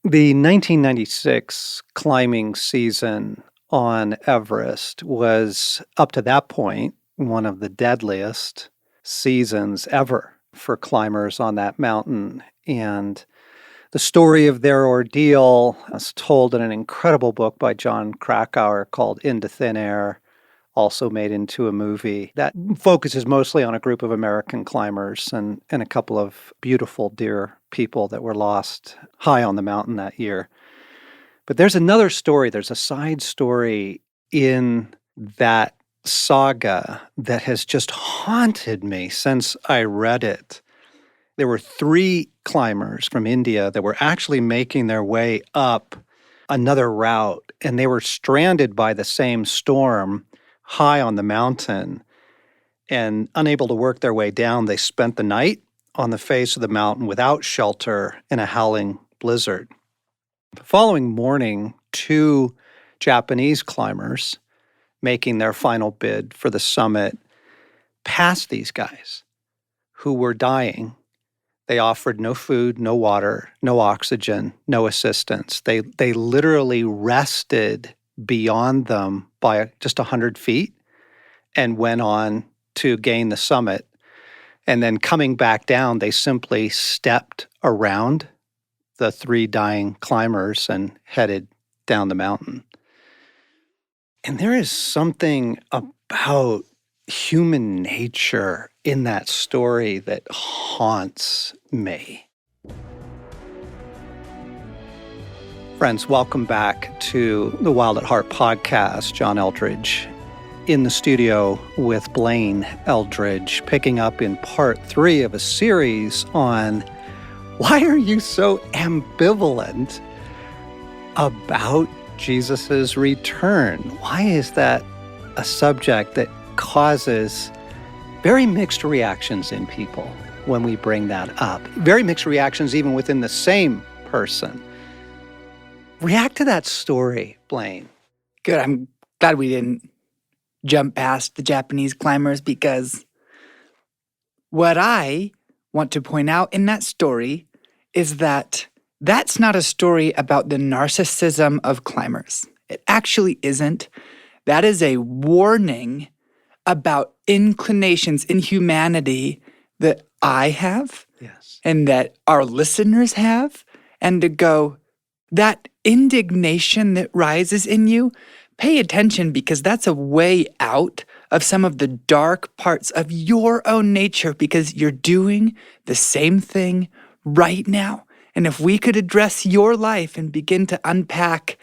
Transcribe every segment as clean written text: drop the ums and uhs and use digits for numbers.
The 1996 climbing season on Everest was, up to that point, one of the deadliest seasons ever for climbers on that mountain. And the story of their ordeal is told in an incredible book by John Krakauer called Into Thin Air, also made into a movie that focuses mostly on a group of American climbers and a couple of beautiful, dear people that were lost high on the mountain that year. But there's another story, there's a side story in that saga that has just haunted me since I read it. There were 3 climbers from India that were actually making their way up another route, and they were stranded by the same storm high on the mountain and unable to work their way down. They spent the night on the face of the mountain without shelter in a howling blizzard. The following morning, 2 Japanese climbers making their final bid for the summit passed these guys who were dying. They offered no food, no water, no oxygen, no assistance. They literally rested beyond them by just 100 feet and went on to gain the summit. And then coming back down, they simply stepped around the 3 dying climbers and headed down the mountain. And there is something about human nature in that story that haunts me. Friends, welcome back to the Wild at Heart podcast. John Eldredge in the studio with Blaine Eldredge, picking up in part 3 of a series on why are you so ambivalent about Jesus' return? Why is that a subject that causes very mixed reactions in people when we bring that up? Very mixed reactions even within the same person. React to that story, Blaine. Good. I'm glad we didn't jump past the Japanese climbers, because what I want to point out in that story is that that's not a story about the narcissism of climbers. It actually isn't. That is a warning about inclinations in humanity that I have, Yes, and that our listeners have, and to go, that indignation that rises in you, pay attention, because that's a way out of some of the dark parts of your own nature, because you're doing the same thing right now. And if we could address your life and begin to unpack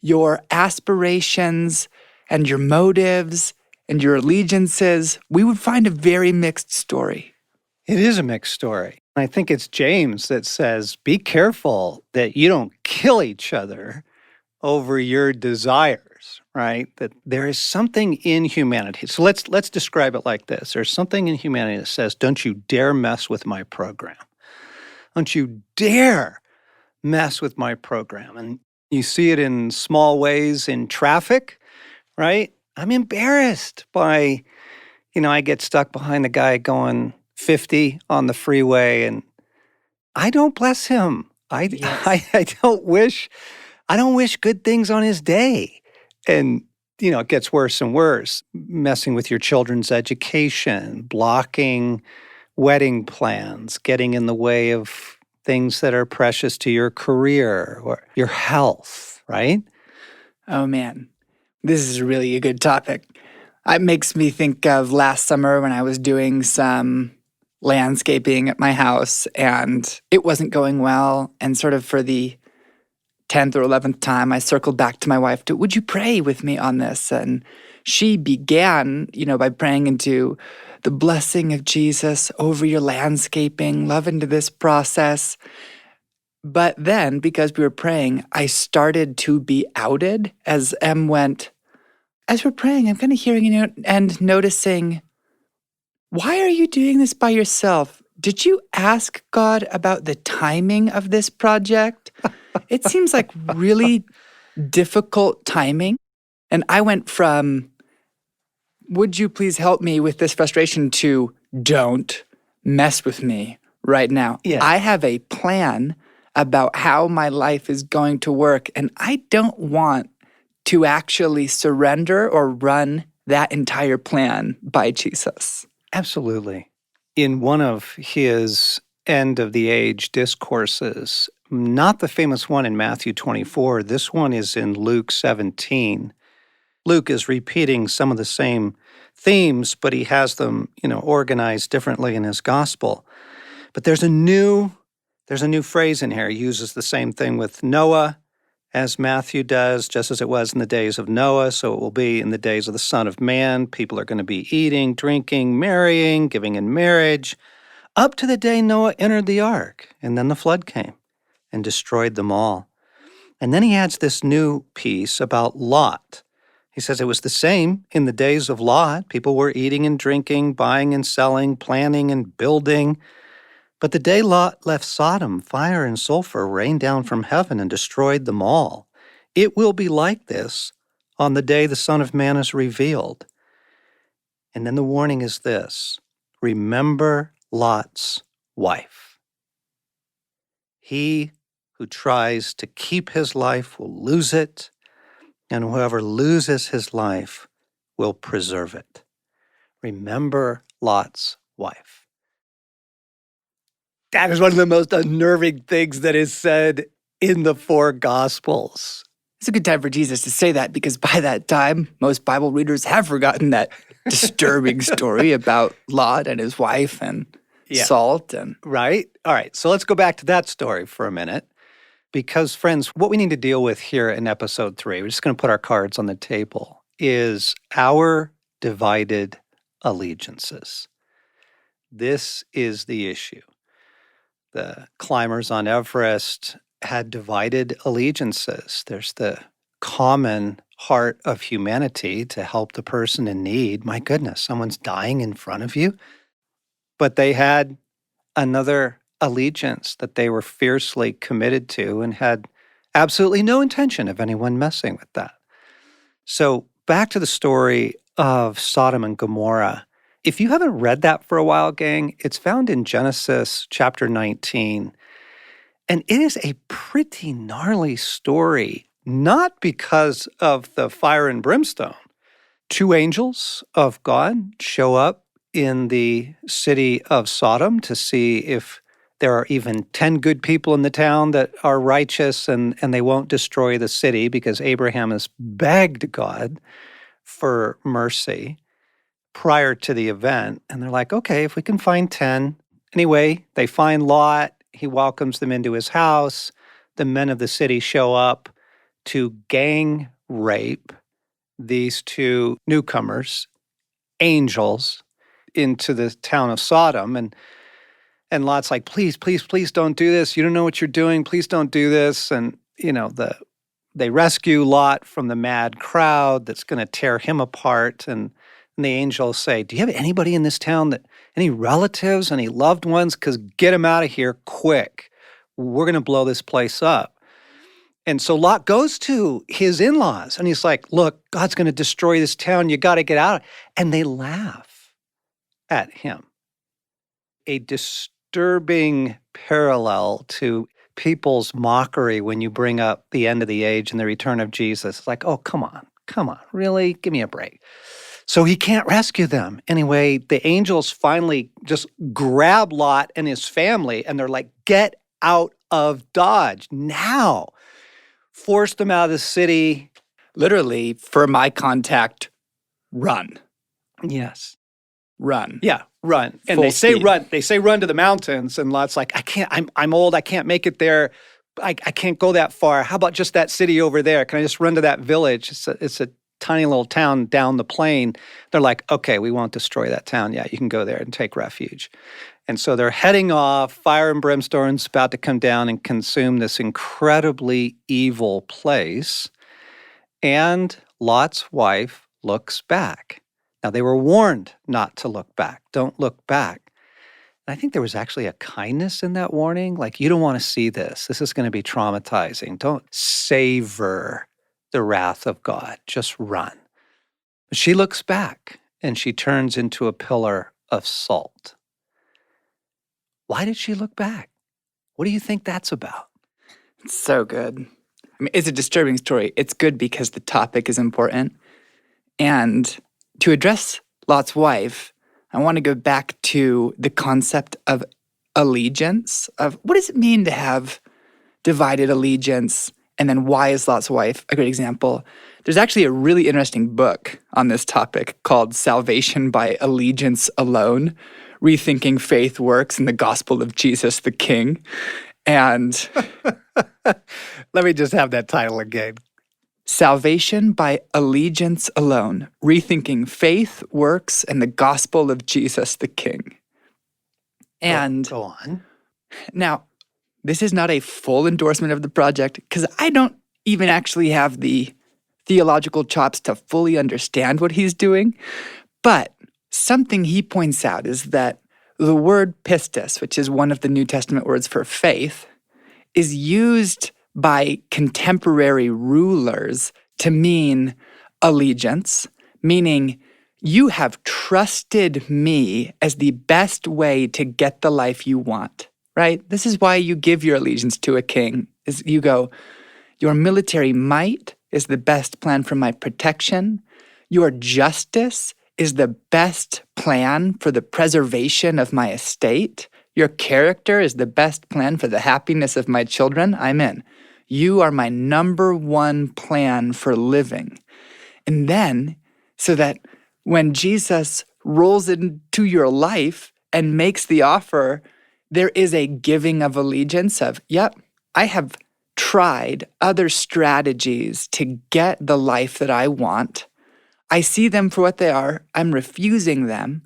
your aspirations and your motives and your allegiances, we would find a very mixed story. it is a mixed story. I think it's James that says, be careful that you don't kill each other over your desires, right? That there is something in humanity. So let's describe it like this. There's something in humanity that says, don't you dare mess with my program. Don't you dare mess with my program. And you see it in small ways in traffic, right? I'm embarrassed by, I get stuck behind the guy going 50 on the freeway, and I don't bless him. Yes. I don't wish good things on his day. And, it gets worse and worse. Messing with your children's education, blocking wedding plans, getting in the way of things that are precious to your career or your health, right? Oh man, this is really a good topic. It makes me think of last summer when I was doing some landscaping at my house and it wasn't going well. And sort of for the 10th or 11th time, I circled back to my wife to, would you pray with me on this? And she began, by praying into the blessing of Jesus over your landscaping, love into this process. But then, because we were praying, I started to be outed as Em went, as we're praying, I'm kind of hearing and noticing, why are you doing this by yourself? Did you ask God about the timing of this project? It seems like really difficult timing. And I went from, would you please help me with this frustration, to don't mess with me right now. Yeah. I have a plan about how my life is going to work. And I don't want to actually surrender or run that entire plan by Jesus. Absolutely. In one of his end of the age discourses, not the famous one in Matthew 24, this one is in Luke 17. Luke is repeating some of the same themes, but he has them, organized differently in his gospel. But there's a new phrase in here. He uses the same thing with Noah as Matthew does, just as it was in the days of Noah, so it will be in the days of the Son of Man. People are going to be eating, drinking, marrying, giving in marriage, up to the day Noah entered the ark, and then the flood came and destroyed them all. And then he adds this new piece about Lot. He says it was the same in the days of Lot. People were eating and drinking, buying and selling, planning and building. But the day Lot left Sodom, fire and sulfur rained down from heaven and destroyed them all. It will be like this on the day the Son of Man is revealed. And then the warning is this: remember Lot's wife. He who tries to keep his life will lose it, and whoever loses his life will preserve it. Remember Lot's wife. That is one of the most unnerving things that is said in the four Gospels. It's a good time for Jesus to say that, because by that time, most Bible readers have forgotten that disturbing story about Lot and his wife and salt. Right? All right, so let's go back to that story for a minute. Because, friends, what we need to deal with here in episode 3, we're just going to put our cards on the table, is our divided allegiances. This is the issue. The climbers on Everest had divided allegiances. There's the common heart of humanity to help the person in need. My goodness, someone's dying in front of you. But they had another allegiance that they were fiercely committed to and had absolutely no intention of anyone messing with that. So back to the story of Sodom and Gomorrah. If you haven't read that for a while, gang, it's found in Genesis chapter 19. And it is a pretty gnarly story, not because of the fire and brimstone. 2 angels of God show up in the city of Sodom to see if there are even 10 good people in the town that are righteous and they won't destroy the city, because Abraham has begged God for mercy prior to the event. And they're like, okay, if we can find 10. Anyway, they find Lot. He welcomes them into his house. The men of the city show up to gang rape these 2 newcomers, angels, into the town of Sodom. And Lot's like, please, please, please don't do this. You don't know what you're doing. Please don't do this. And, they rescue Lot from the mad crowd that's going to tear him apart. And the angels say, do you have anybody in this town, any relatives, any loved ones? Because get them out of here quick. We're going to blow this place up. And so Lot goes to his in-laws and he's like, look, God's going to destroy this town. You got to get out. And they laugh at him. A disturbing parallel to people's mockery when you bring up the end of the age and the return of Jesus. It's like, oh, come on, really? Give me a break. So he can't rescue them. Anyway, the angels finally just grab Lot and his family and they're like, get out of Dodge now. Force them out of the city. Literally, for my contact, run. Yes. Run. Yeah, run. And Full they say speed. run. They say run to the mountains. And Lot's like, I can't, I'm old. I can't make it there. I can't go that far. How about just that city over there? Can I just run to that village? It's a tiny little town down the plain. They're like, okay, we won't destroy that town. Yeah, you can go there and take refuge. And so they're heading off. Fire and brimstone's about to come down and consume this incredibly evil place. And Lot's wife looks back. Now, they were warned not to look back. Don't look back. And I think there was actually a kindness in that warning. Like, you don't want to see this. This is going to be traumatizing. Don't savor the wrath of God. Just run. But she looks back and she turns into a pillar of salt. Why did she look back? What do you think that's about? It's so good. I mean, it's a disturbing story. It's good because the topic is important. And to address Lot's wife, I want to go back to the concept of allegiance, of what does it mean to have divided allegiance, and then why is Lot's wife a great example? There's actually a really interesting book on this topic called Salvation by Allegiance Alone, Rethinking Faith Works in the Gospel of Jesus the King. And Let me just have that title again. Salvation by Allegiance Alone, Rethinking Faith, Works, and the Gospel of Jesus the King. And Go on. now, this is not a full endorsement of the project because I don't even actually have the theological chops to fully understand what he's doing. But something he points out is that the word pistis, which is one of the New Testament words for faith, is used by contemporary rulers to mean allegiance, meaning you have trusted me as the best way to get the life you want, right? This is why you give your allegiance to a king, is you go, your military might is the best plan for my protection. Your justice is the best plan for the preservation of my estate. Your character is the best plan for the happiness of my children. I'm in. You are my number one plan for living. And then, so that when Jesus rolls into your life and makes the offer, there is a giving of allegiance of, yep, I have tried other strategies to get the life that I want. I see them for what they are. I'm refusing them.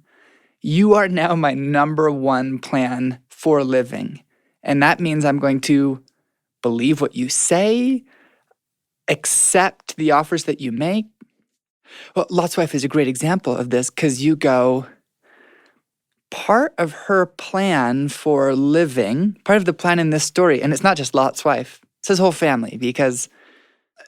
You are now my number one plan for living. And that means I'm going to believe what you say, accept the offers that you make. Well, Lot's wife is a great example of this because you go, part of her plan for living, part of the plan in this story, and it's not just Lot's wife, it's his whole family, because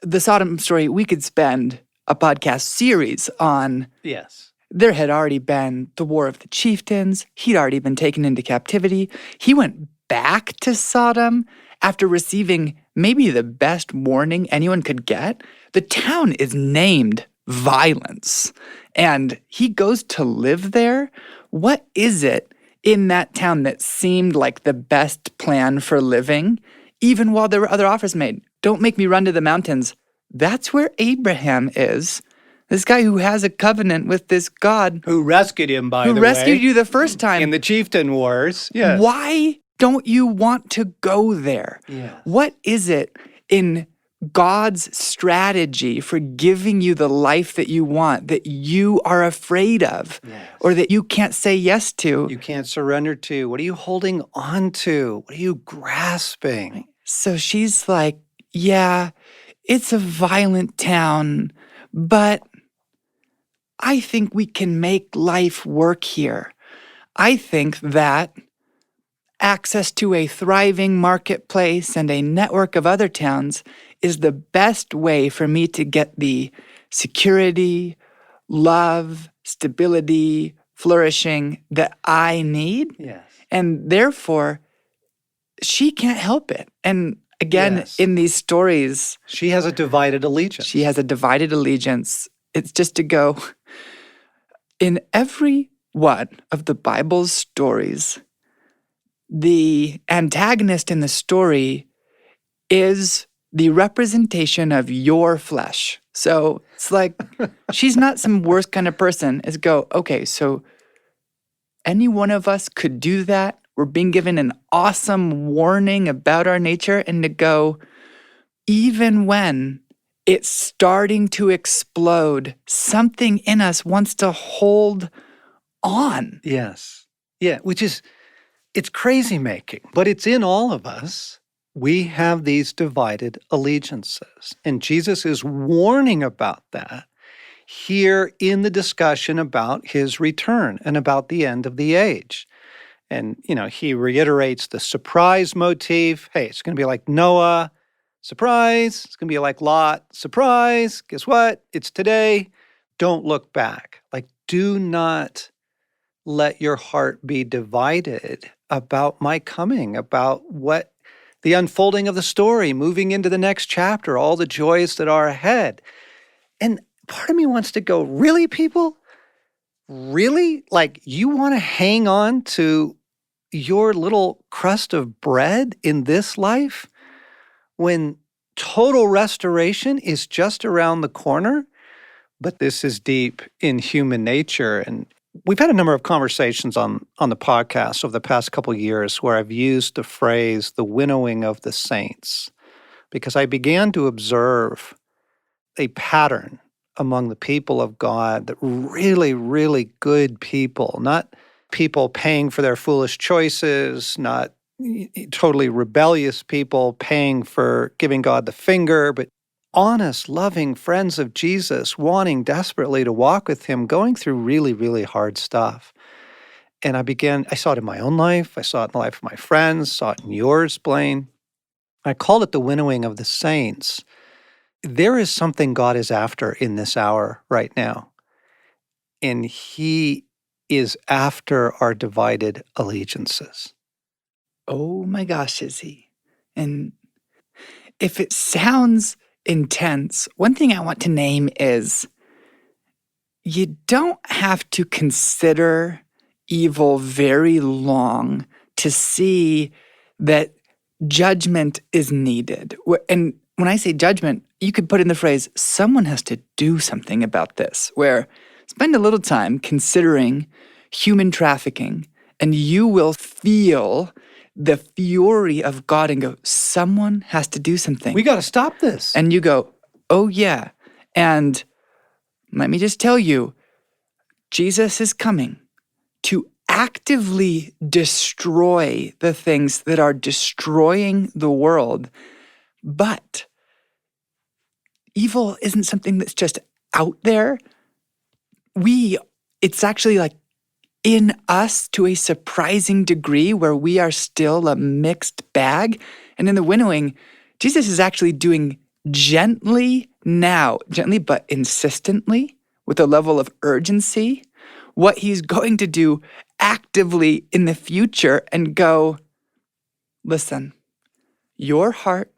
the Sodom story, we could spend a podcast series on. Yes. There had already been the War of the Chieftains. He'd already been taken into captivity. He went back to Sodom after receiving maybe the best warning anyone could get. The town is named Violence, and he goes to live there. What is it in that town that seemed like the best plan for living, even while there were other offers made? Don't make me run to the mountains. That's where Abraham is. This guy who has a covenant with this God. Who rescued him, by the way. Who rescued you the first time. In the Chieftain Wars. Yes. Why don't you want to go there? Yes. What is it in God's strategy for giving you the life that you want that you are afraid of, Yes. or that you can't say yes to? You can't surrender to. What are you holding on to? What are you grasping? So she's like, yeah, it's a violent town, but I think we can make life work here. I think that access to a thriving marketplace and a network of other towns is the best way for me to get the security, love, stability, flourishing that I need. Yes. And therefore, she can't help it. And again, Yes. in these stories, She has a divided allegiance. she has a divided allegiance. It's just to go, in every one of the Bible's stories, the antagonist in the story is the representation of your flesh. So it's like, she's not some worse kind of person. It's go, okay, so any one of us could do that. We're being given an awesome warning about our nature, and to go, even when it's starting to explode, something in us wants to hold on. Yes. Yeah, which is, it's crazy making, but it's in all of us. We have these divided allegiances. And Jesus is warning about that here in the discussion about his return and about the end of the age. And, he reiterates the surprise motif. Hey, it's going to be like Noah, surprise. It's going to be like Lot, surprise. Guess what? It's today. Don't look back. Like, do not let your heart be divided about my coming, about what the unfolding of the story, moving into the next chapter, all the joys that are ahead. And part of me wants to go, really, people? Really? Like, you want to hang on to your little crust of bread in this life when total restoration is just around the corner? But this is deep in human nature. And we've had a number of conversations on the podcast over the past couple of years where I've used the phrase, the winnowing of the saints, because I began to observe a pattern among the people of God that really, really good people, not people paying for their foolish choices, not totally rebellious people paying for giving God the finger, but honest, loving friends of Jesus, wanting desperately to walk with him, going through really, really hard stuff. And I saw it in my own life. I saw it in the life of my friends, saw it in yours, Blaine. I called it the winnowing of the saints. There is something God is after in this hour right now. And he is after our divided allegiances. Oh my gosh, is he? And if it sounds intense, one thing I want to name is you don't have to consider evil very long to see that judgment is needed. And when I say judgment, you could put in the phrase, someone has to do something about this, where spend a little time considering human trafficking, and you will feel the fury of God and go, someone has to do something. We got to stop this. And you go, oh yeah. And let me just tell you, Jesus is coming to actively destroy the things that are destroying the world. But evil isn't something that's just out there. It's actually like in us to a surprising degree where we are still a mixed bag. And in the winnowing, Jesus is actually doing gently but insistently, with a level of urgency, what he's going to do actively in the future and go, listen, your heart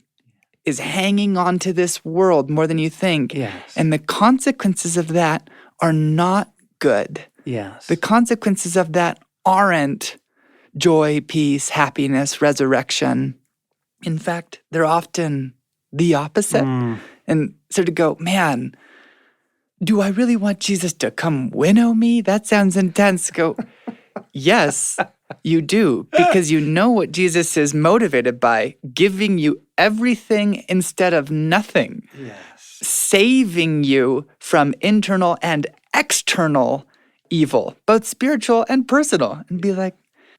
is hanging on to this world more than you think. Yes. And the consequences of that are not good. Yes. The consequences of that aren't joy, peace, happiness, resurrection. In fact, they're often the opposite. And so to go, man, do I really want Jesus to come winnow me? That sounds intense. Go, yes, you do, because you know what Jesus is motivated by, giving you everything instead of nothing. Yes. Saving you from internal and external evil, both spiritual and personal. And be like,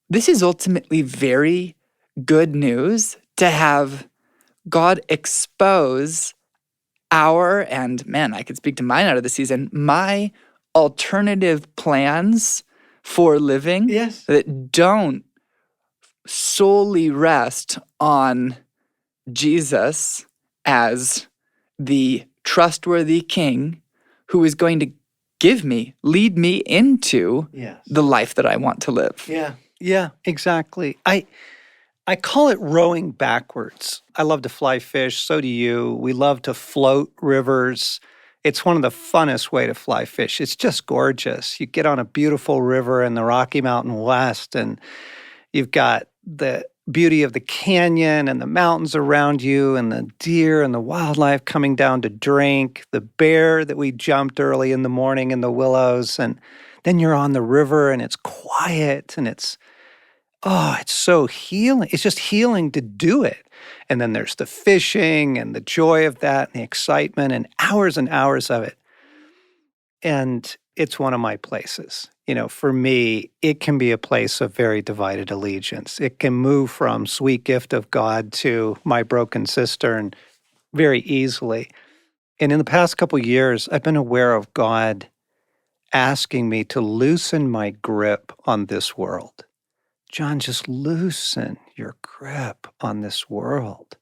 this is ultimately very good news to have God expose and man, I could speak to mine out of the season, my alternative plans for living that don't solely rest on Jesus as the trustworthy king who is going to lead me into the life that I want to live. Yeah, exactly. I call it rowing backwards. I love to fly fish, so do you. We love to float rivers. It's one of the funnest way to fly fish. It's just gorgeous. You get on a beautiful river in the Rocky Mountain West, and you've got the beauty of the canyon and the mountains around you and the deer and the wildlife coming down to drink, the bear that we jumped early in the morning in the willows, and then you're on the river and it's quiet and it's so healing. It's just healing to do it. And then there's the fishing and the joy of that and the excitement and hours of it. And it's one of my places. For me, it can be a place of very divided allegiance. It can move from sweet gift of God to my broken cistern very easily. And in the past couple of years, I've been aware of God asking me to loosen my grip on this world. John, just loosen your grip on this world.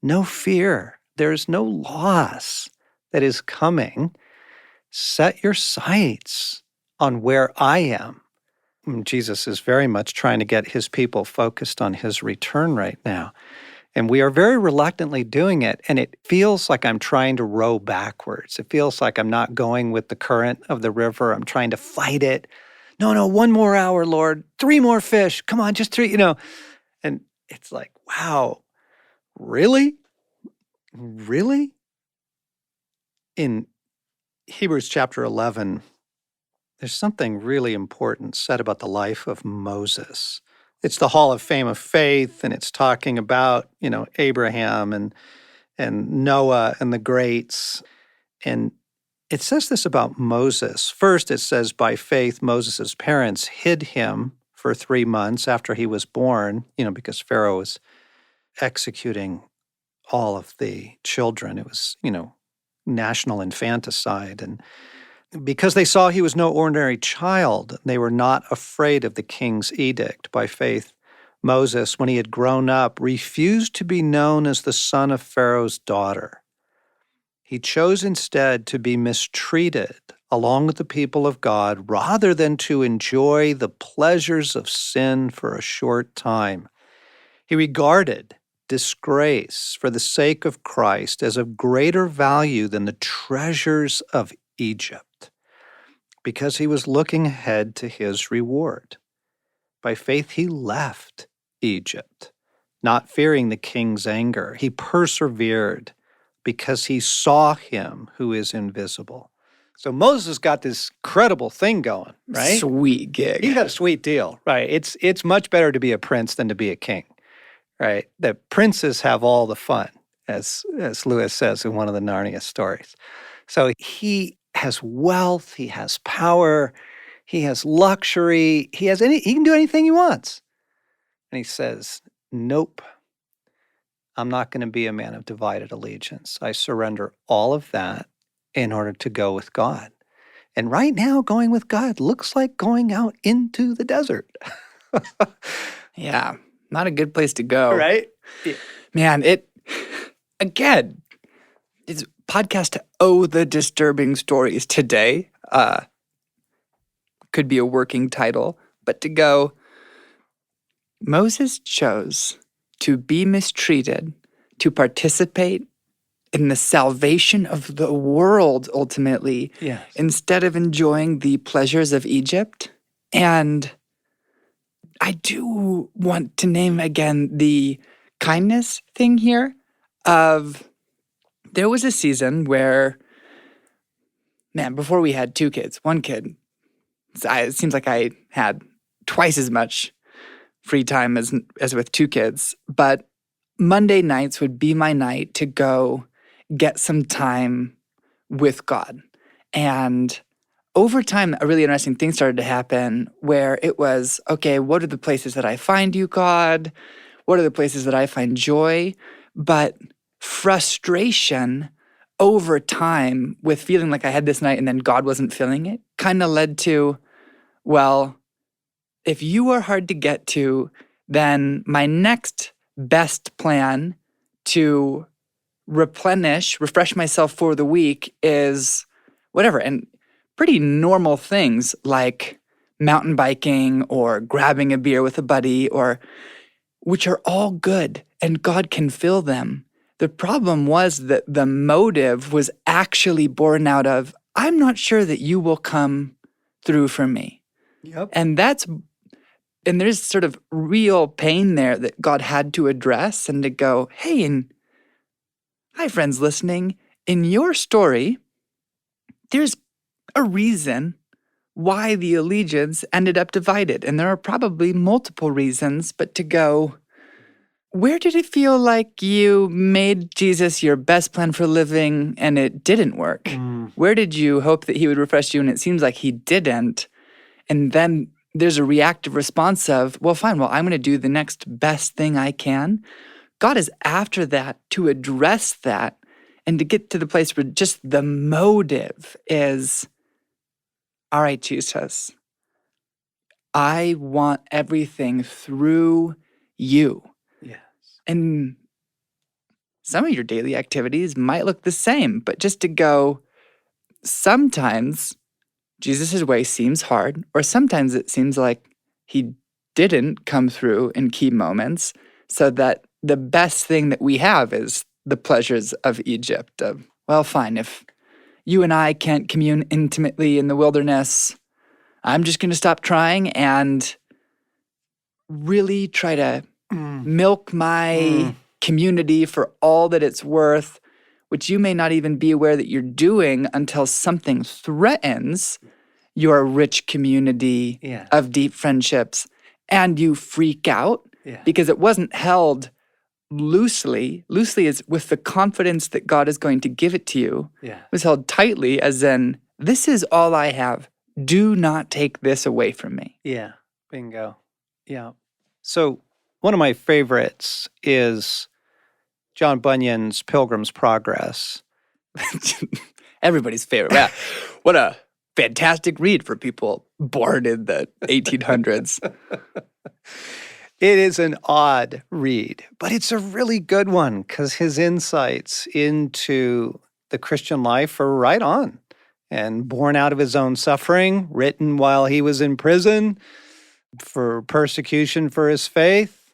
No fear. There is no loss that is coming. Set your sights on where I am. Jesus is very much trying to get his people focused on his return right now. And we are very reluctantly doing it. And it feels like I'm trying to row backwards. It feels like I'm not going with the current of the river. I'm trying to fight it. No, 1 more hour, Lord. 3 more fish. Come on, just 3, And it's like, wow, really? Really? In Hebrews chapter 11, there's something really important said about the life of Moses. It's the Hall of Fame of faith, and it's talking about, Abraham and Noah and the greats. And it says this about Moses. First, it says, by faith, Moses' parents hid him for 3 months after he was born, because Pharaoh was executing all of the children. It was, national infanticide. And because they saw he was no ordinary child, they were not afraid of the king's edict. By faith, Moses, when he had grown up, refused to be known as the son of Pharaoh's daughter. He chose instead to be mistreated along with the people of God rather than to enjoy the pleasures of sin for a short time. He regarded disgrace for the sake of Christ as of greater value than the treasures of Egypt, because he was looking ahead to his reward. By faith, he left Egypt, not fearing the king's anger. He persevered because he saw him who is invisible. So Moses got this credible thing going, right? Sweet gig. He's got a sweet deal, right? It's much better to be a prince than to be a king, right? The princes have all the fun, as Lewis says in one of the Narnia stories. So he has wealth, he has power, he has luxury, he can do anything he wants. And he says, nope, I'm not going to be a man of divided allegiance. I surrender all of that in order to go with God. And right now, going with God looks like going out into the desert. Yeah, not a good place to go. Right? Yeah. Man, again, it's a podcast to the disturbing stories today. Could be a working title, but to go, Moses chose to be mistreated, to participate in the salvation of the world ultimately, Yes. instead of enjoying the pleasures of Egypt. And I do want to name again the kindness thing here of there was a season where, man, before we had 2 kids, 1 kid, it seems like I had twice as much free time as with 2 kids. But Monday nights would be my night to go get some time with God. And over time, a really interesting thing started to happen where it was, okay, what are the places that I find you, God? What are the places that I find joy? But frustration over time with feeling like I had this night and then God wasn't feeling it kind of led to, well, if you are hard to get to, then my next best plan to refresh myself for the week is whatever. And pretty normal things like mountain biking or grabbing a beer with a buddy, which are all good and God can fill them. The problem was that the motive was actually born out of, I'm not sure that you will come through for me. Yep. And there's sort of real pain there that God had to address and to go, hey, and hi, friends listening, in your story, there's a reason why the allegiance ended up divided. And there are probably multiple reasons, but to go, where did it feel like you made Jesus your best plan for living and it didn't work? Where did you hope that he would refresh you and it seems like he didn't? And then there's a reactive response of, well, fine, I'm going to do the next best thing I can. God is after that to address that and to get to the place where just the motive is, all right, Jesus, I want everything through you. Yes. And some of your daily activities might look the same, but just to go, sometimes Jesus' way seems hard, or sometimes it seems like he didn't come through in key moments, so that the best thing that we have is the pleasures of Egypt. Well, fine, if you and I can't commune intimately in the wilderness, I'm just going to stop trying and really try to milk my community for all that it's worth, which you may not even be aware that you're doing until something threatens your rich community of deep friendships, and you freak out because it wasn't held loosely. Loosely is with the confidence that God is going to give it to you. It was held tightly, as in, this is all I have. Do not take this away from me. Yeah, bingo. Yeah. So one of my favorites is John Bunyan's Pilgrim's Progress. Everybody's favorite. Yeah. What a fantastic read for people born in the 1800s. It is an odd read, but it's a really good one because his insights into the Christian life are right on and born out of his own suffering, written while he was in prison for persecution for his faith.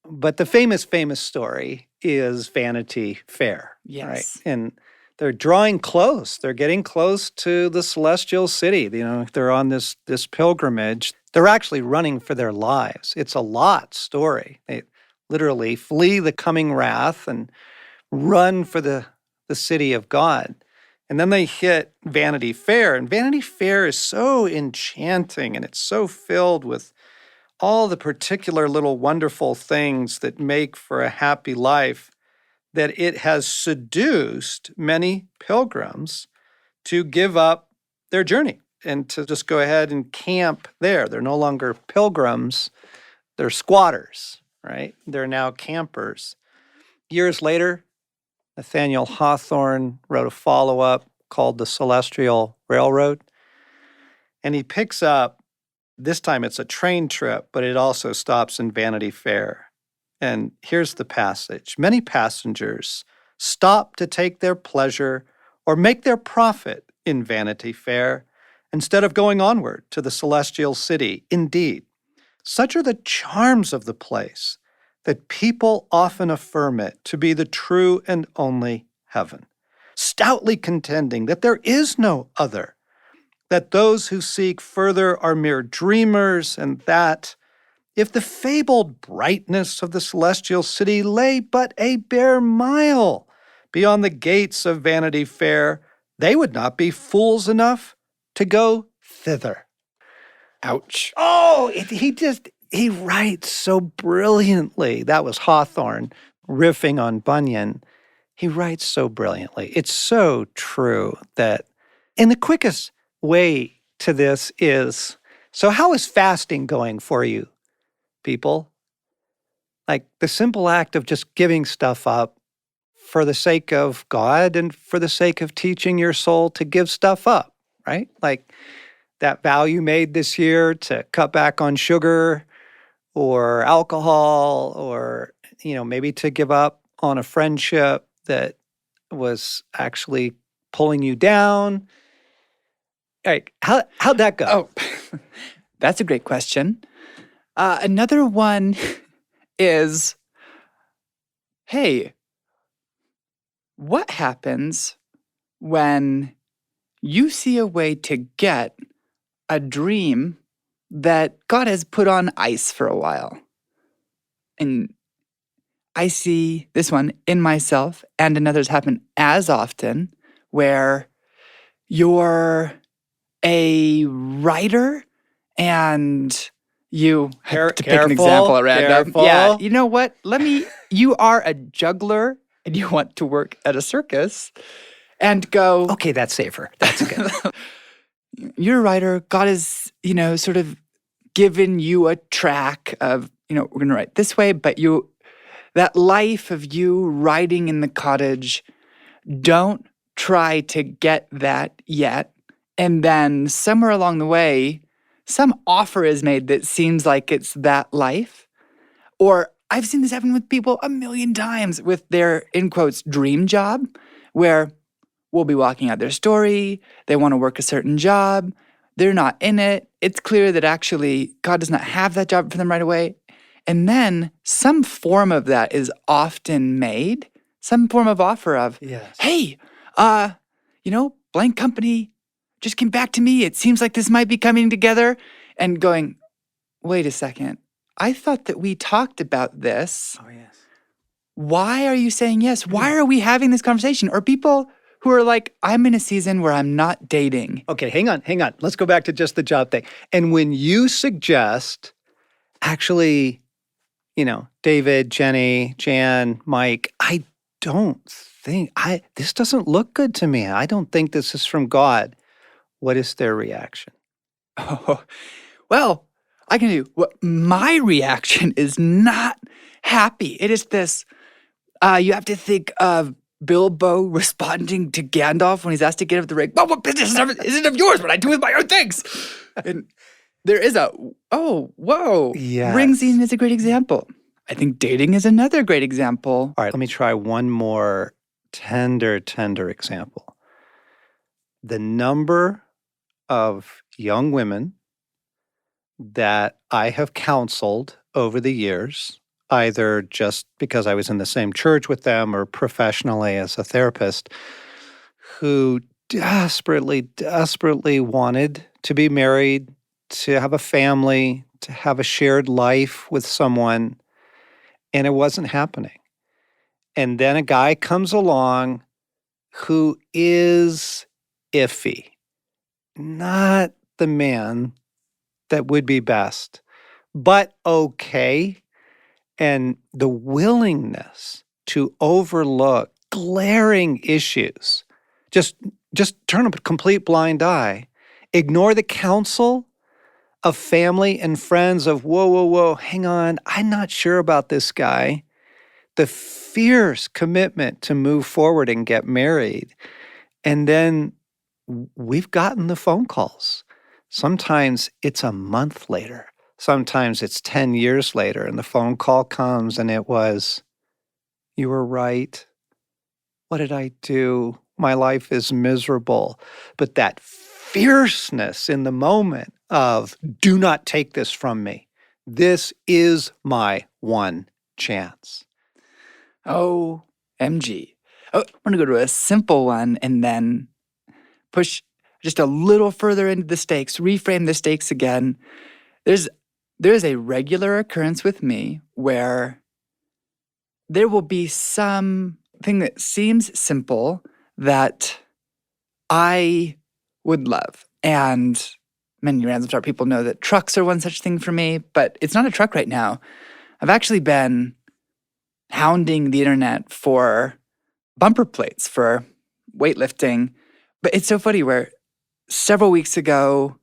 But the famous story is Vanity Fair. Yes. Right? And they're drawing close. They're getting close to the celestial city. They're on this pilgrimage. They're actually running for their lives. It's a Lot story. They literally flee the coming wrath and run for the city of God. And then they hit Vanity Fair. And Vanity Fair is so enchanting, and it's so filled with all the particular little wonderful things that make for a happy life that it has seduced many pilgrims to give up their journey and to just go ahead and camp there. They're no longer pilgrims, they're squatters, right? They're now campers. Years later, Nathaniel Hawthorne wrote a follow-up called The Celestial Railroad, and he picks up, this time it's a train trip, but it also stops in Vanity Fair. And here's the passage. Many passengers stop to take their pleasure or make their profit in Vanity Fair instead of going onward to the celestial city. Indeed, such are the charms of the place that people often affirm it to be the true and only heaven, stoutly contending that there is no other, that those who seek further are mere dreamers, and that if the fabled brightness of the celestial city lay but a bare mile beyond the gates of Vanity Fair, they would not be fools enough to go thither. Ouch. Oh, he writes so brilliantly. That was Hawthorne riffing on Bunyan. He writes so brilliantly. It's so true that, and the quickest way to this is, so how is fasting going for you, people? Like the simple act of just giving stuff up for the sake of God and for the sake of teaching your soul to give stuff up, right? Like that vow you made this year to cut back on sugar or alcohol, or, maybe to give up on a friendship that was actually pulling you down. All right, how'd that go? Oh, that's a great question. Another one is, hey, what happens when you see a way to get a dream that God has put on ice for a while? And I see this one in myself and in others happen as often, where you're a writer and you to pick an example at random. Careful. Yeah, you know what? You are a juggler and you want to work at a circus and go, Okay, that's safer. That's good. you're a writer. God has, sort of given you a track of, we're going to write this way, but that life of you writing in the cottage, don't try to get that yet. And then somewhere along the way, some offer is made that seems like it's that life. Or I've seen this happen with people a million times with their, in quotes, dream job, where we'll be walking out their story, they want to work a certain job, they're not in it. It's clear that actually God does not have that job for them right away. And then some form of that is often made, some form of offer of, Yes. hey, blank company just came back to me. It seems like this might be coming together. And going, wait a second. I thought that we talked about this. Oh, yes. Why are you saying yes? Why are we having this conversation? Or people who are like, I'm in a season where I'm not dating. Okay, hang on. Let's go back to just the job thing. And when you suggest, actually, David, Jenny, Jan, Mike, I don't think, this doesn't look good to me. I don't think this is from God. What is their reaction? Oh, well, I can do what my reaction is not happy. It is this, you have to think of Bilbo responding to Gandalf when he's asked to get up the ring. Well, what business isn't of yours, but I do with my own things. And there is whoa. Yes. Ring scene is a great example. I think dating is another great example. All right, let me try one more tender example. The number of young women that I have counseled over the years, either just because I was in the same church with them or professionally as a therapist, who desperately wanted to be married, to have a family, to have a shared life with someone, and it wasn't happening. And then a guy comes along who is iffy, not the man that would be best, but okay. And the willingness to overlook glaring issues, just turn a complete blind eye, ignore the counsel of family and friends of, whoa, hang on, I'm not sure about this guy. The fierce commitment to move forward and get married. And then we've gotten the phone calls. Sometimes it's a month later. Sometimes it's 10 years later, and the phone call comes and it was, you were right. What did I do? My life is miserable. But that fierceness in the moment of, do not take this from me. This is my one chance. OMG. Oh, I'm going to go to a simple one and then push just a little further into the stakes, reframe the stakes again. There's a regular occurrence with me where there will be something that seems simple that I would love. And many random star people know that trucks are one such thing for me, but it's not a truck right now. I've actually been hounding the internet for bumper plates for weightlifting. But it's so funny where several weeks ago,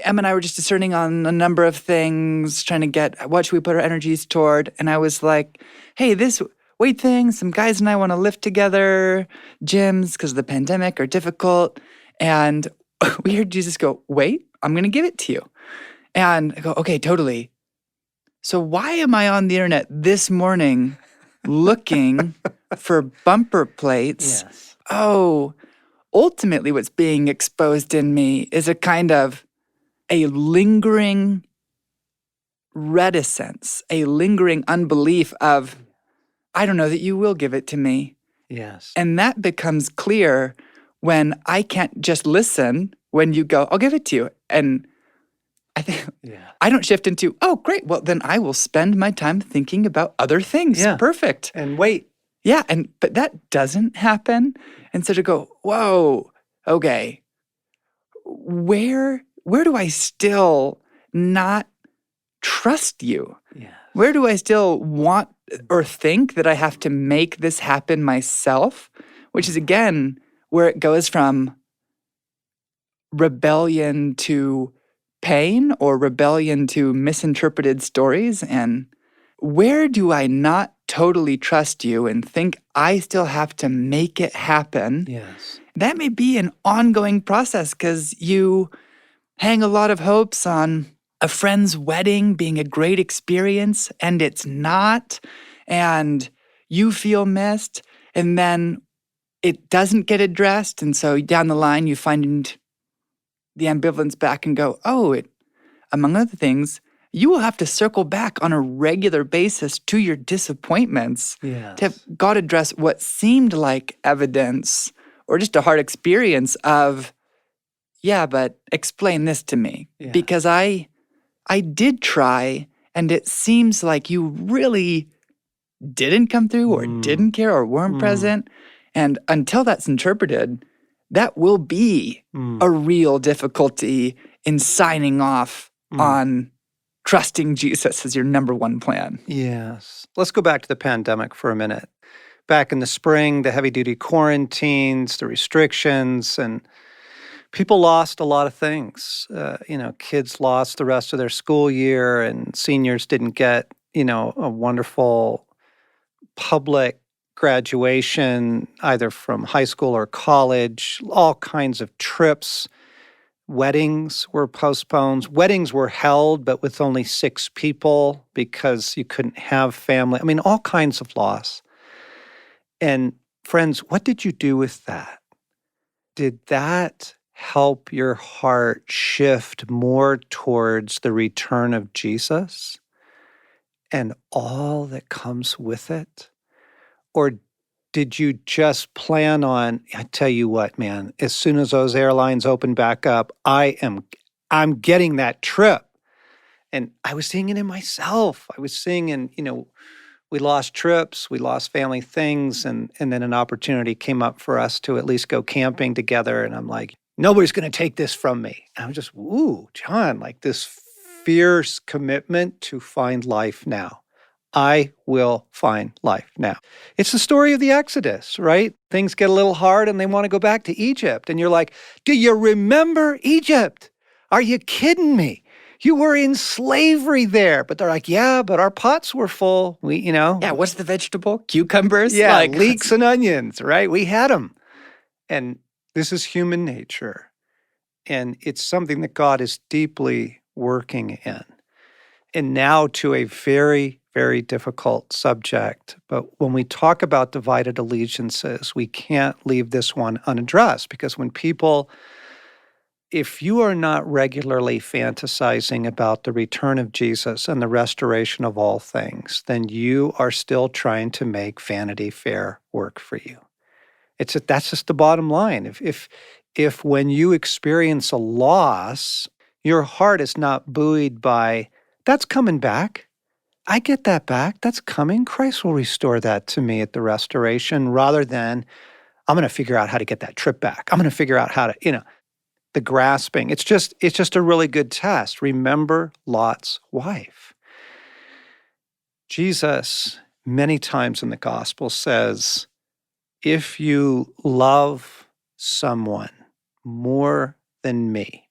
Em and I were just discerning on a number of things, trying to get what should we put our energies toward. And I was like, hey, this weight thing, some guys and I want to lift together. Gyms, because of the pandemic, are difficult. And we heard Jesus go, wait, I'm going to give it to you. And I go, okay, totally. So why am I on the internet this morning looking for bumper plates? Yes. Oh, ultimately what's being exposed in me is a kind of a lingering reticence, a lingering unbelief of, I don't know that you will give it to me. Yes. And that becomes clear when I can't just listen when you go, I'll give it to you. And I think I don't shift into, oh, great. Well, then I will spend my time thinking about other things. Yeah. Perfect. And wait. Yeah. But that doesn't happen. And so to go, whoa, okay, where do I still not trust you? Yes. Where do I still want or think that I have to make this happen myself? Which is, again, where it goes from rebellion to pain or rebellion to misinterpreted stories. And where do I not totally trust you and think I still have to make it happen? Yes. That may be an ongoing process because you hang a lot of hopes on a friend's wedding being a great experience and it's not, and you feel missed, and then it doesn't get addressed. And so down the line, you find the ambivalence back and go, oh, among other things, you will have to circle back on a regular basis to your disappointments to have Yes. God address what seemed like evidence or just a hard experience of, yeah, but explain this to me. Yeah. Because I did try, and it seems like you really didn't come through or didn't care or weren't present. And until that's interpreted, that will be a real difficulty in signing off on trusting Jesus as your number one plan. Yes. Let's go back to the pandemic for a minute. Back in the spring, the heavy-duty quarantines, the restrictions, and people lost a lot of things. Kids lost the rest of their school year, and seniors didn't get, a wonderful public graduation, either from high school or college, all kinds of trips. Weddings were postponed. Weddings were held, but with only 6 people because you couldn't have family. I mean, all kinds of loss. And friends, what did you do with that? Did that help your heart shift more towards the return of Jesus and all that comes with it? Or did you just plan on, I tell you what, man, as soon as those airlines open back up, I'm getting that trip. And I was seeing it in myself. I was seeing we lost trips, we lost family things, and then an opportunity came up for us to at least go camping together. And I'm like, nobody's going to take this from me. And I'm just, ooh, John, like this fierce commitment to find life now. I will find life now. It's the story of the Exodus, right? Things get a little hard and they want to go back to Egypt. And you're like, do you remember Egypt? Are you kidding me? You were in slavery there. But they're like, yeah, but our pots were full. Yeah, what's the vegetable? Cucumbers? Yeah, leeks and onions, right? We had them. And this is human nature. And it's something that God is deeply working in. And now to a very, very difficult subject. But when we talk about divided allegiances, we can't leave this one unaddressed because if you are not regularly fantasizing about the return of Jesus and the restoration of all things, then you are still trying to make Vanity Fair work for you. That's just the bottom line. If when you experience a loss, your heart is not buoyed by, that's coming back. I get that back. That's coming. Christ will restore that to me at the restoration rather than I'm going to figure out how to get that trip back. I'm going to figure out how to, the grasping. It's just a really good test. Remember Lot's wife. Jesus, many times in the gospel, says, if you love someone more than me,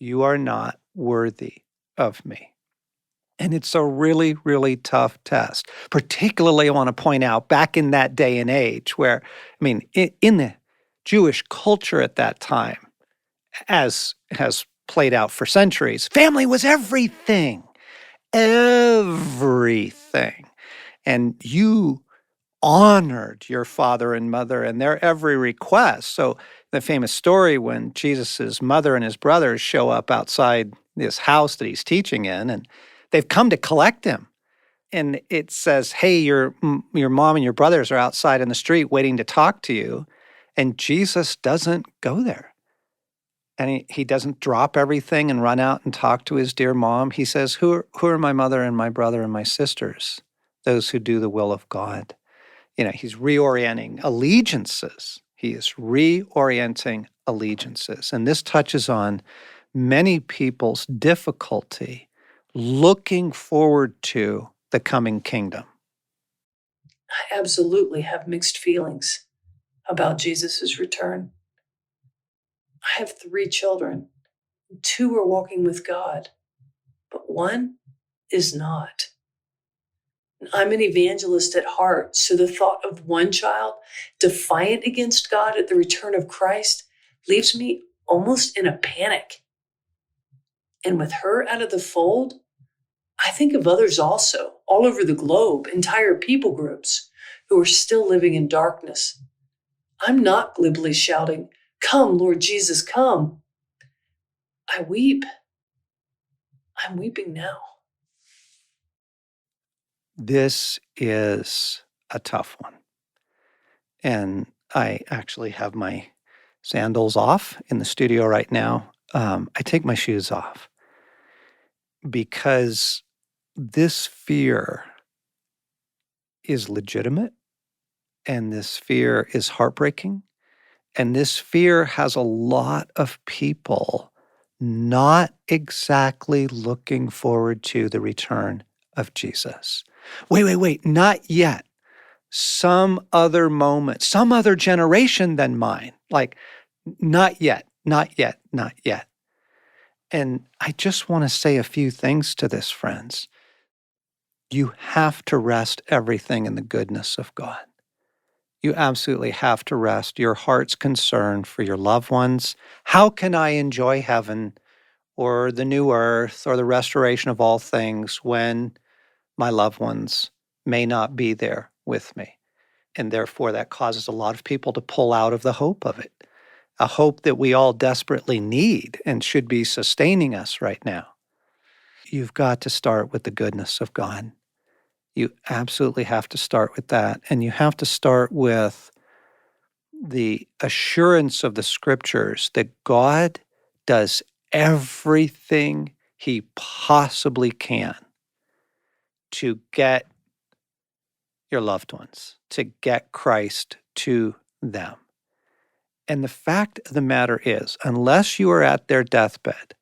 you are not worthy of me. And it's a really, really tough test. Particularly, I want to point out, back in that day and age where, in the Jewish culture at that time, as has played out for centuries, family was everything. Everything. And you honored your father and mother and their every request. So the famous story when Jesus's mother and his brothers show up outside this house that he's teaching in, and they've come to collect him. And it says, hey, your mom and your brothers are outside in the street waiting to talk to you. And Jesus doesn't go there. And he doesn't drop everything and run out and talk to his dear mom. He says, who are my mother and my brother and my sisters? Those who do the will of God. He's reorienting allegiances. He is reorienting allegiances. And this touches on many people's difficulty looking forward to the coming kingdom. I absolutely have mixed feelings about Jesus' return. I have 3 children. 2 are walking with God, but 1 is not. I'm an evangelist at heart, so the thought of 1 child defiant against God at the return of Christ leaves me almost in a panic. And with her out of the fold, I think of others also, all over the globe, entire people groups who are still living in darkness. I'm not glibly shouting, "Come, Lord Jesus, come." I weep. I'm weeping now. This is a tough one. And I actually have my sandals off in the studio right now. I take my shoes off because this fear is legitimate and this fear is heartbreaking. And this fear has a lot of people not exactly looking forward to the return of Jesus. Wait, not yet. Some other moment, some other generation than mine. Like, not yet. And I just want to say a few things to this, friends. You have to rest everything in the goodness of God. You absolutely have to rest your heart's concern for your loved ones. How can I enjoy heaven or the new earth or the restoration of all things when my loved ones may not be there with me? And therefore, that causes a lot of people to pull out of the hope of it, a hope that we all desperately need and should be sustaining us right now. You've got to start with the goodness of God. You absolutely have to start with that. And you have to start with the assurance of the scriptures that God does everything he possibly can to get your loved ones, to get Christ to them. And the fact of the matter is, unless you are at their deathbed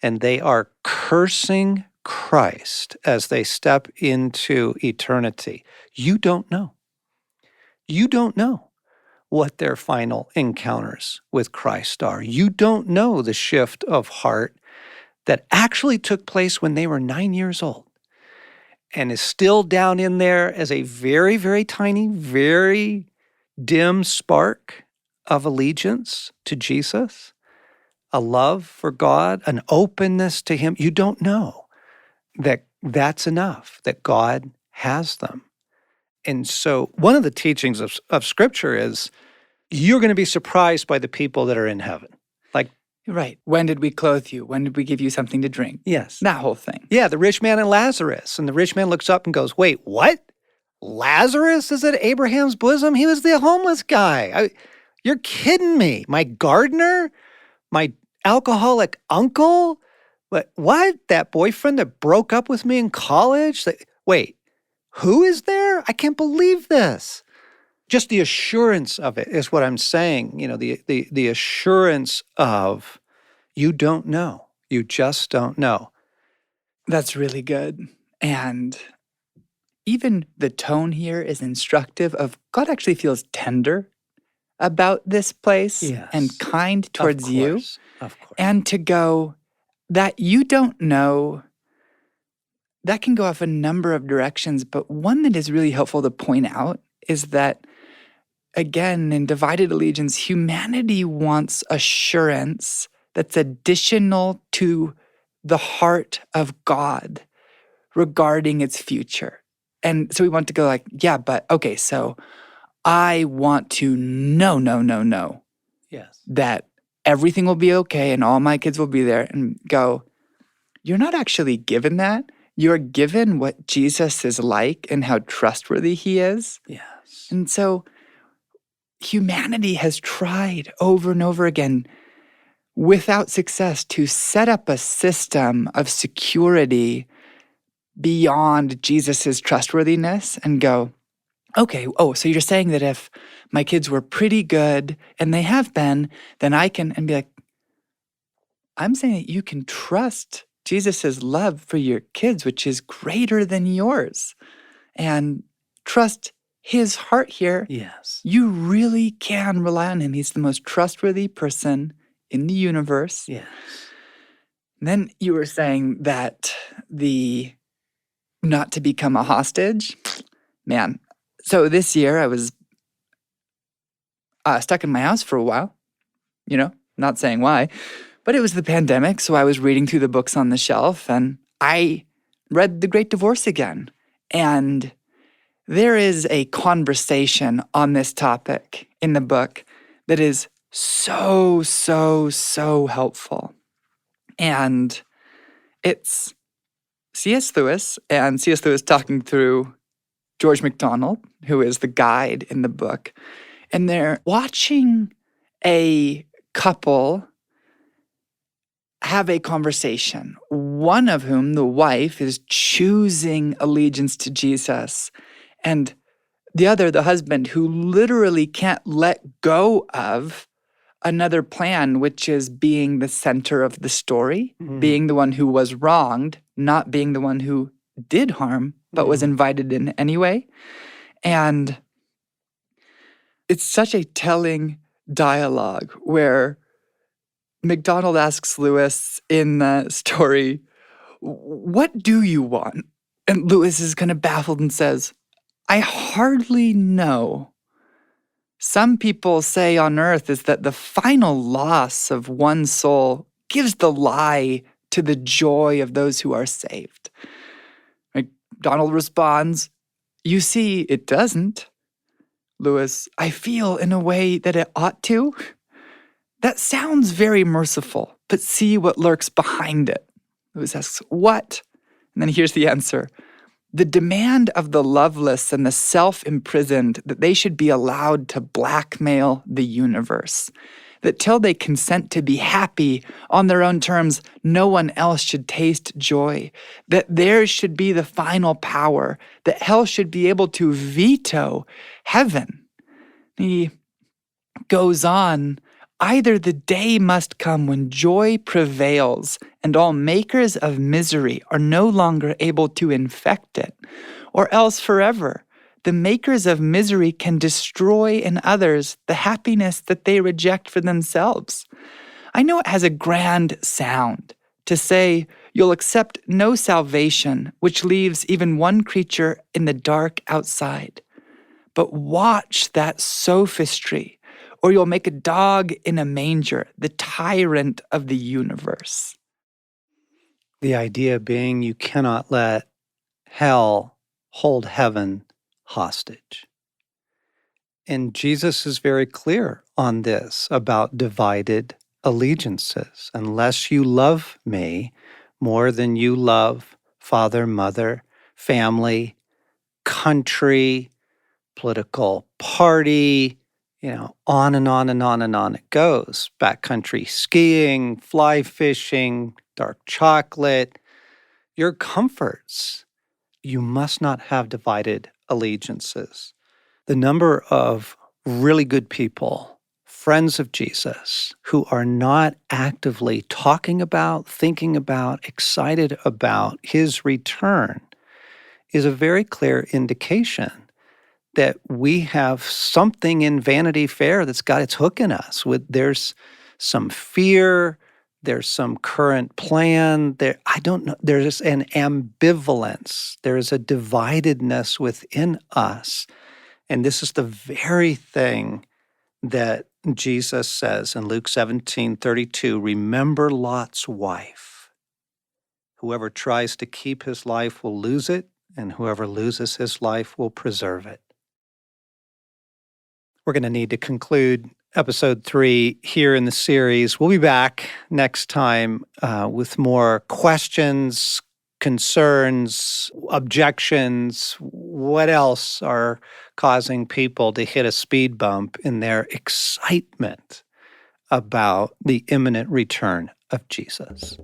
and they are cursing Christ as they step into eternity, you don't know. You don't know what their final encounters with Christ are. You don't know the shift of heart that actually took place when they were 9 years old and is still down in there as a very, very tiny, very dim spark of allegiance to Jesus, a love for God, an openness to him. You don't know that that's enough, that God has them. And so one of the teachings of Scripture is you're going to be surprised by the people that are in heaven. Like, Right. When did we clothe you? When did we give you something to drink? yes. That whole thing. Yeah, the rich man and Lazarus. And the rich man looks up and goes, wait, what? Lazarus is at Abraham's bosom? He was the homeless guy. You're kidding me. My gardener? My alcoholic uncle? What? That boyfriend that broke up with me in college? Wait, who is there? I can't believe this. Just the assurance of it is what I'm saying. You know, the assurance of you don't know. You just don't know. That's really good. And even the tone here is instructive of God actually feels tender about this place and kind towards you. Of course. And to go, that you don't know, that can go off a number of directions. But one that is really helpful to point out is that, again, in divided allegiance, humanity wants assurance that's additional to the heart of God regarding its future. And so we want to go like, yeah, but okay, so I want to know Yes. that everything will be okay and all my kids will be there, and go, you're not actually given that. You're given what Jesus is like and how trustworthy he is. Yes. And so humanity has tried over and over again without success to set up a system of security beyond Jesus's trustworthiness and go, okay, so you're saying that if my kids were pretty good, and they have been, then I can, and be like, I'm saying that you can trust Jesus's love for your kids, which is greater than yours, and trust his heart here. Yes. You really can rely on him. He's the most trustworthy person in the universe. Yes. And then you were saying that the not to become a hostage. Man, so this year I was stuck in my house for a while, not saying why, but it was the pandemic. So I was reading through the books on the shelf and I read The Great Divorce again. And there is a conversation on this topic in the book that is so helpful. And it's C.S. Lewis, and C.S. Lewis talking through George MacDonald, who is the guide in the book. And they're watching a couple have a conversation, one of whom, the wife, is choosing allegiance to Jesus, and the other, the husband, who literally can't let go of another plan, which is being the center of the story, being the one who was wronged, not being the one who did harm, but was invited in anyway. And it's such a telling dialogue where MacDonald asks Lewis in the story, "What do you want?" And Lewis is kind of baffled and says, "I hardly know. Some people say on earth is that the final loss of one soul gives the lie to the joy of those who are saved." MacDonald responds, "You see, it doesn't." Lewis, "I feel in a way that it ought to." That sounds very merciful, but see what lurks behind it. Lewis asks, "What?" And then here's the answer. The demand of the loveless and the self-imprisoned that they should be allowed to blackmail the universe. That till they consent to be happy on their own terms, no one else should taste joy. That theirs should be the final power. That hell should be able to veto heaven. He goes on, either the day must come when joy prevails and all makers of misery are no longer able to infect it, or else forever the makers of misery can destroy in others the happiness that they reject for themselves. I know it has a grand sound to say you'll accept no salvation which leaves even one creature in the dark outside. But watch that sophistry, or you'll make a dog in a manger, the tyrant of the universe. The idea being you cannot let hell hold heaven hostage. And Jesus is very clear on this about divided allegiances. Unless you love me more than you love father, mother, family, country, political party, on and on and on and on it goes. Backcountry skiing, fly fishing, dark chocolate, your comforts. You must not have divided allegiances. The number of really good people, friends of Jesus, who are not actively talking about, thinking about, excited about his return is a very clear indication that we have something in Vanity Fair that's got its hook in us. There's some fear, there's some current plan. I don't know. There's an ambivalence. There is a dividedness within us. And this is the very thing that Jesus says in Luke 17:32, remember Lot's wife. Whoever tries to keep his life will lose it, and whoever loses his life will preserve it. We're going to need to conclude episode 3 here in the series. We'll be back next time with more questions, concerns, objections. What else are causing people to hit a speed bump in their excitement about the imminent return of Jesus?